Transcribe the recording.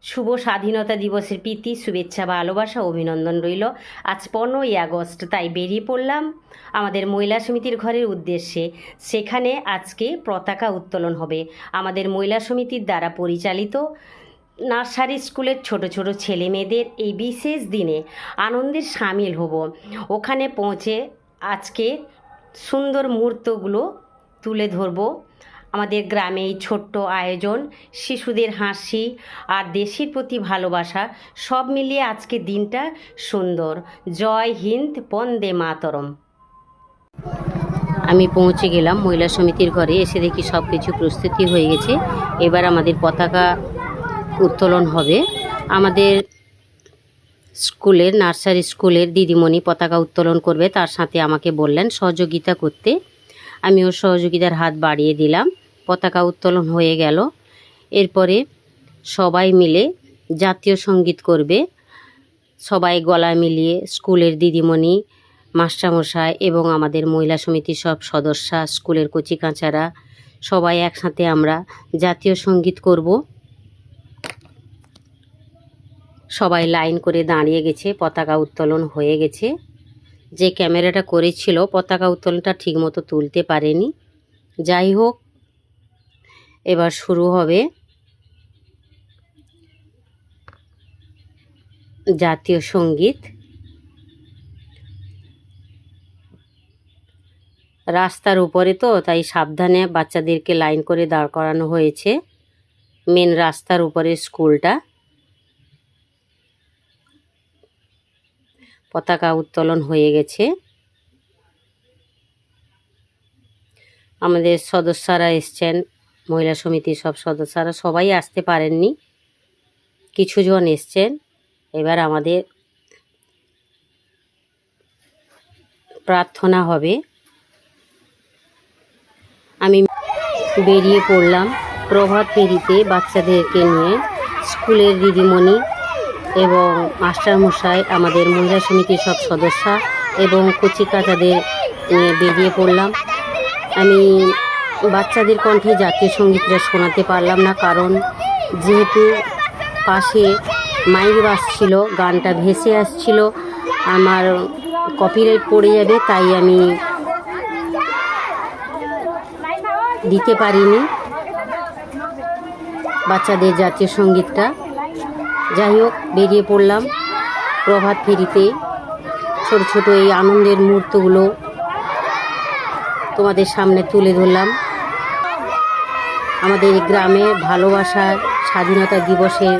শুভ স্বাধীনতা দিবসের প্রীতি শুভেচ্ছা ভালোবাসা অভিনন্দন রইল। আজ 15ই আগস্ট, তাই বেরিয়ে পড়লাম আমাদের মহিলা সমিতির ঘরের উদ্দেশ্যে। সেখানে আজকে পতাকা উত্তোলন হবে। আমাদের মহিলা সমিতির দ্বারা পরিচালিত নার্সারি স্কুলের ছোট ছোট ছেলে মেয়েদের এই বিশেষ দিনে আনন্দের সামিল হব। ওখানে পৌঁছে আজকে সুন্দর মুহূর্তগুলো তুলে ধরব। আমাদের গ্রামে এই ছোট্ট আয়োজন, শিশুদের হাসি আর দেশের প্রতি ভালোবাসা সব মিলিয়ে আজকে দিনটা সুন্দর। জয় হিন্দ, বন্দে মাতরম। আমি পৌঁছে গেলাম মহিলা সমিতির ঘরে। এসে দেখি সব কিছু প্রস্তুতি হয়ে গেছে। এবার আমাদের পতাকা উত্তোলন হবে। আমাদের স্কুলের নার্সারি স্কুলের দিদিমণি পতাকা উত্তোলন করবে, তার সাথে আমাকে বললেন সহযোগিতা করতে। আমিও সহযোগিতার হাত বাড়িয়ে দিলাম। পতাকা উত্তোলন হয়ে গেল। এরপরে সবাই মিলে জাতীয় সঙ্গীত করবে। সবাই গলা মিলিয়ে স্কুলের দিদিমণি, মাস্টারমশাই এবং আমাদের মহিলা সমিতির সব সদস্যা, স্কুলের কচিকাঁচারা সবাই একসাথে আমরা জাতীয় সঙ্গীত করব। সবাই লাইন করে দাঁড়িয়ে গেছে, পতাকা উত্তোলন হয়ে গেছে। যে ক্যামেরাটা করেছিল পতাকা উত্তোলনটা ঠিকমতো তুলতে পারেনি। যাই হোক, এবার শুরু হবে জাতীয় সঙ্গীত। রাস্তার উপরে তো, তাই সাবধানে বাচ্চাদেরকে লাইন করে দাঁড় করানো হয়েছে। মেন রাস্তার উপরে স্কুলটা। পতাকা উত্তোলন হয়ে গেছে। আমাদের সদস্যরা এসছেন, মহিলা সমিতির সব সদস্যরা সবাই আসতে পারেননি, কিছুজন এসছেন। এবার আমাদের প্রার্থনা হবে। আমি বেরিয়ে পড়লাম প্রভাত ফেরিতে বাচ্চাদেরকে নিয়ে। স্কুলের দিদিমণি এবং মাস্টারমশাই, আমাদের মহিলা সমিতির সব সদস্য এবং কচিকাঁচাদের নিয়ে বেরিয়ে পড়লাম। আমি বাচ্চাদের কণ্ঠে জাতীয় সঙ্গীতটা শোনাতে পারলাম না, কারণ যেহেতু পাশে মাইক বাজছিল, গানটা ভেসে আসছিল, আমার কপিরাইট পড়ে যাবে, তাই আমি দিতে পারিনি বাচ্চাদের জাতীয় সঙ্গীতটা। যাই হোক, বেরিয়ে পড়লাম প্রভাত ফেরিতে। ছোট ছোট এই আনন্দের মুহূর্তগুলো তোমাদের সামনে তুলে ধরলাম। আমাদের গ্রামে ভালোবাসার স্বাধীনতা দিবসের